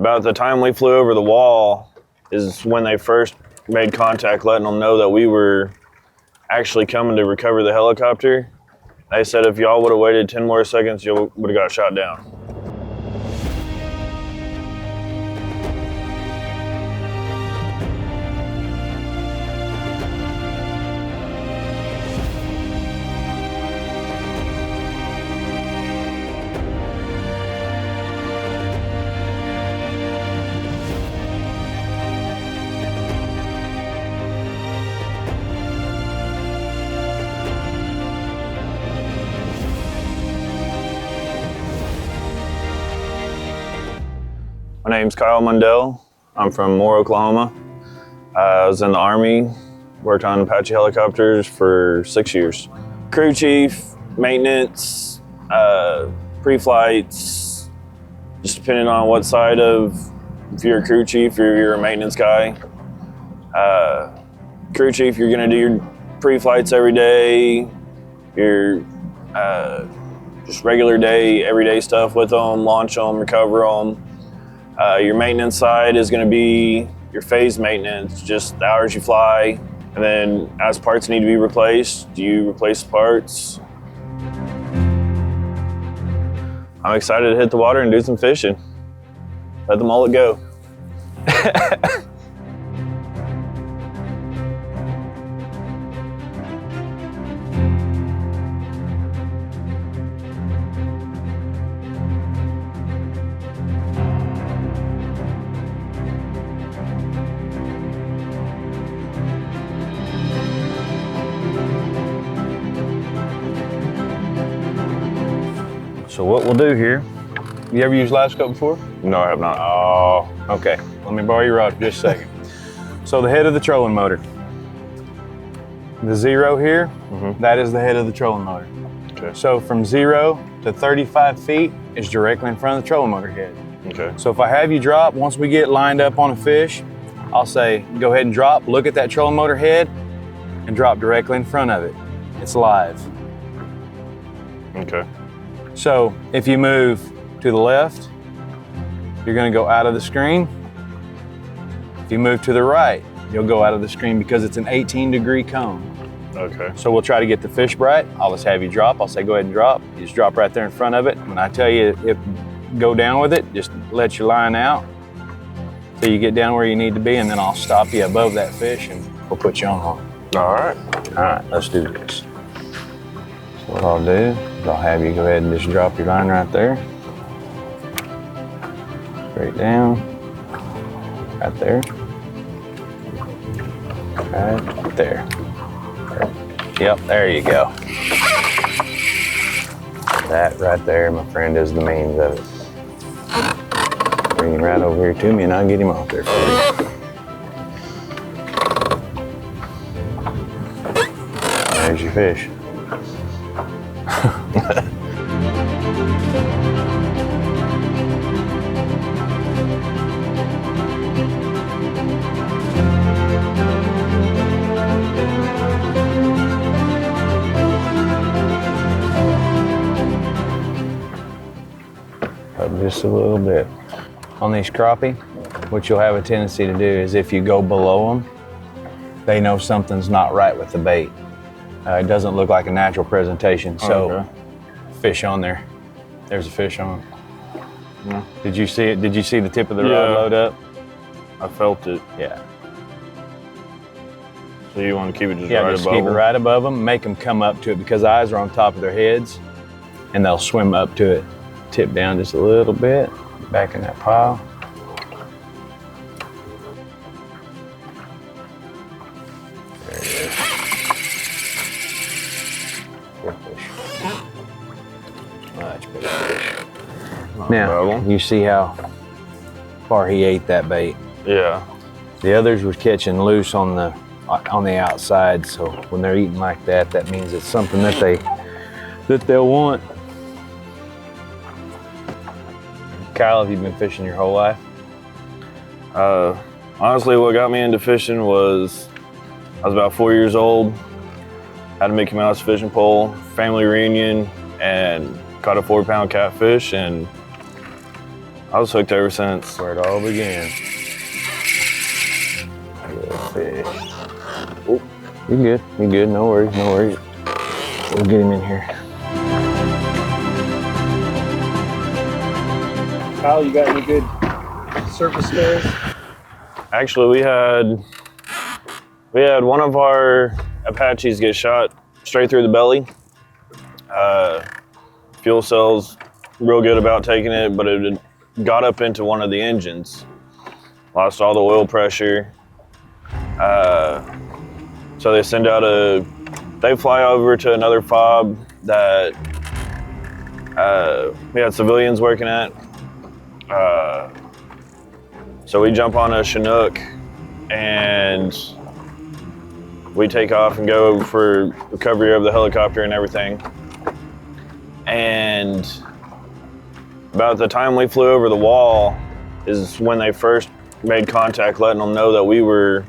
About the time we flew over the wall is when they first made contact, letting them know that we were actually coming to recover the helicopter. They said if y'all would have waited 10 more seconds, you would have got shot down. My name's Kyle Mundell. I'm from Moore, Oklahoma. I was in the Army, worked on Apache Helicopters for 6 years. Crew chief, maintenance, pre-flights, just depending on what side of, if you're a crew chief or you're a maintenance guy. Crew chief, you're gonna do your pre-flights every day, your just regular day, everyday stuff with them, launch them, recover them. Your maintenance side is going to be your phase maintenance, just the hours you fly. And then as parts need to be replaced, do you replace the parts? I'm excited to hit the water and do some fishing. Let the mullet go. So what we'll do here, you ever used live scope before? No, I have not. Oh, okay. Let me borrow your rod for just a second. So the head of the trolling motor. The zero here, that is the head of the trolling motor. Okay. So from 0 to 35 feet is directly in front of the trolling motor head. Okay. So if I have you drop, once we get lined up on a fish, I'll say, go ahead and drop, look at that trolling motor head, and drop directly in front of it. It's live. Okay. So if you move to the left, you're gonna go out of the screen. If you move to the right, you'll go out of the screen because it's an 18-degree cone. Okay. So we'll try to get the fish bright. I'll just have you drop. I'll say, go ahead and drop. You just drop right there in front of it. When I tell you, go down with it, just let your line out till you get down where you need to be, and then I'll stop you above that fish and we'll put you on hold. All right. All right, let's do this. So what I'll do is I'll have you go ahead and just drop your line right there. Straight down, right there, right there. Yep, there you go. That right there, my friend, is the means of it. Bring him right over here to me and I'll get him off there for you. There's your fish. Up just a little bit. On these crappie, what you'll have a tendency to do is if you go below them, they know something's not right with the bait. It doesn't look like a natural presentation, so Okay. fish on there. There's a fish on. Yeah. Did you see it? Did you see the tip of the rod Yeah. load up? I felt it. Yeah. So you want to keep it just Yeah, right just above keep it them? right above them. Make them come up to it because eyes are on top of their heads, and they'll swim up to it. Tip down just a little bit, back in that pile. There it is. Good fish. Much better fish. Now, you see how far he ate that bait. Yeah. The others was catching loose on the outside, so when they're eating like that, that means it's something that they'll want. Kyle, have you been fishing your whole life? Honestly, what got me into fishing was I was about 4 years old, had a Mickey Mouse fishing pole, family reunion, and caught a 4-pound catfish, and I was hooked ever since. Where it all began. Good fish. Oh, you good? You good? No worries. No worries. We'll get him in here. Kyle, you got any good surface scares? Actually, we had one of our Apaches get shot straight through the belly. Fuel cells real good about taking it, but it had got up into one of the engines. Lost all the oil pressure. So they send out they fly over to another fob that we had civilians working at. So we jump on a Chinook and we take off and go for recovery of the helicopter and everything. And about the time we flew over the wall is when they first made contact, letting them know that we were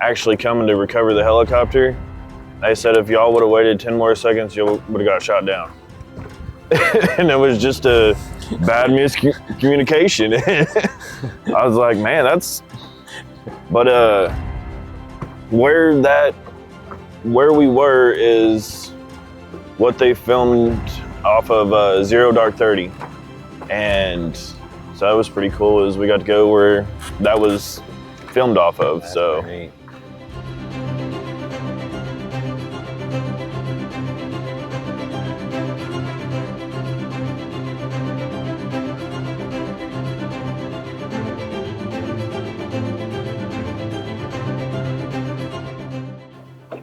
actually coming to recover the helicopter. They said if y'all would have waited 10 more seconds, you would have got shot down. And it was just a bad miscommunication. I was like, man, that's, but where we were is what they filmed off of 0 Dark 30. And so that was pretty cool, is we got to go where that was filmed off of. That's so great.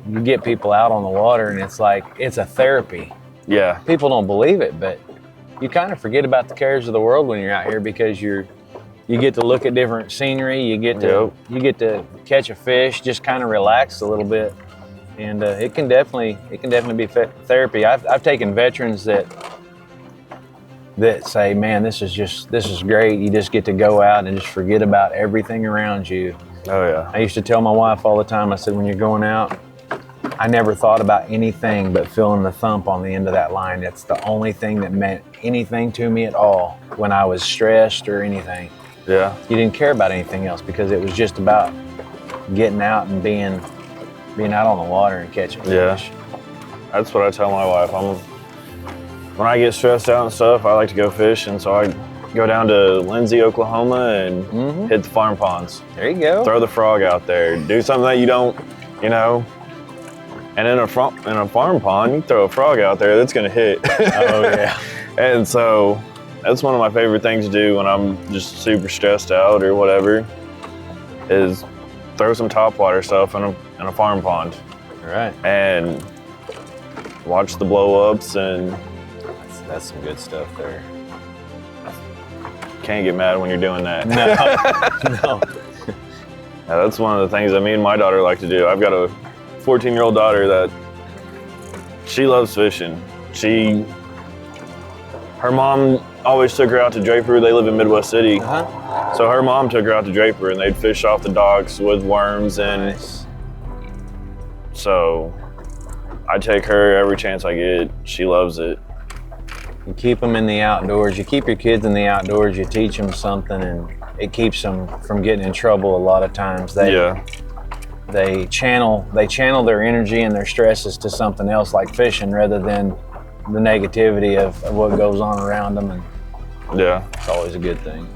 You get people out on the water and it's like, it's a therapy. yeah, People don't believe it, but you kind of forget about the cares of the world when you're out here, because you get to look at different scenery, you get to catch a fish, just kind of relax a little bit. And it can definitely be therapy. I've taken veterans that say, man, this is great. You just get to go out and just forget about everything around you. oh yeah, I used to tell my wife all the time, I said, when you're going out, I never thought about anything but feeling the thump on the end of that line. That's the only thing that meant anything to me at all when I was stressed or anything. yeah, You didn't care about anything else, because it was just about getting out and being out on the water and catching Yeah. fish. that's what I tell my wife. When I get stressed out and stuff, I like to go fish, and so I go down to Lindsay, Oklahoma, and hit the farm ponds. There you go. Throw the frog out there. Do something that you don't, And in a farm pond, you throw a frog out there, that's gonna hit. Oh yeah. And so that's one of my favorite things to do when I'm just super stressed out or whatever, is throw some topwater stuff in a farm pond. All right. And watch the blow ups, and That's some good stuff there. can't get mad when you're doing that. No. Yeah, that's one of the things that me and my daughter like to do. I've got a 14-year-old daughter that she loves fishing. Her mom always took her out to Draper. They live in Midwest City. Uh-huh. So her mom took her out to Draper, and they'd fish off the docks with worms. And Nice. so I take her every chance I get. She loves it. You keep them in the outdoors. You keep your kids in the outdoors. You teach them something, and it keeps them from getting in trouble a lot of times. They channel their energy and their stresses to something else, like fishing, rather than the negativity of what goes on around them, and Yeah. it's always a good thing.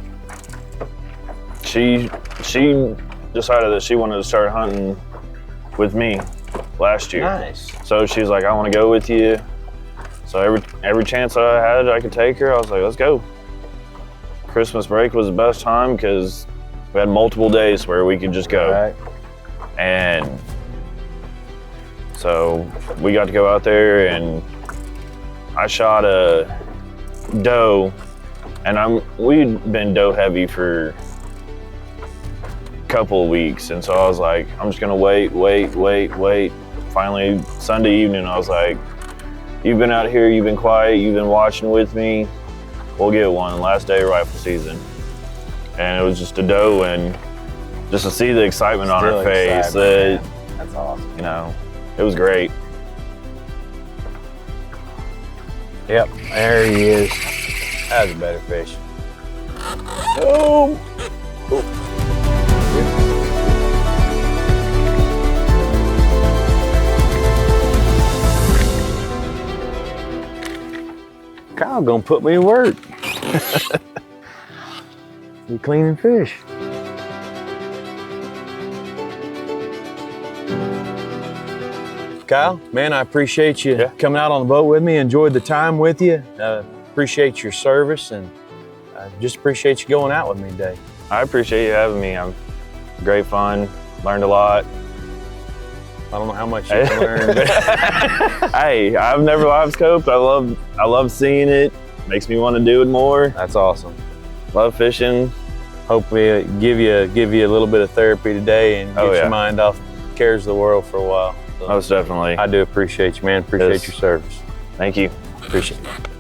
She decided that she wanted to start hunting with me last year. Nice. So she's like, I want to go with you. So every chance I had, I could take her. I was like, let's go. Christmas break was the best time because we had multiple days where we could just go. All right. And so we got to go out there, and I shot a doe, and we'd been doe heavy for a couple of weeks. And so I was like, I'm just gonna wait. Finally, Sunday evening, I was like, you've been out here, you've been quiet, you've been watching with me, we'll get one. Last day of rifle season. And it was just a doe, and just to see the excitement on her face, That's awesome. it was great. Yep, there he is. That was a better fish. Oh. Kyle gonna put me to work. You cleaning fish. Kyle, man, I appreciate you coming out on the boat with me. Enjoyed the time with you. Appreciate your service, and just appreciate you going out with me today. I appreciate you having me. I'm great fun. Learned a lot. I don't know how much you can learn, but Hey, I've never live scoped. I love seeing it. Makes me want to do it more. that's awesome. Love fishing. Hopefully, give you a little bit of therapy today and get your mind off the cares of the world for a while. So Most definitely. I do appreciate you, man. Appreciate Yes. your service. Thank you. Appreciate it.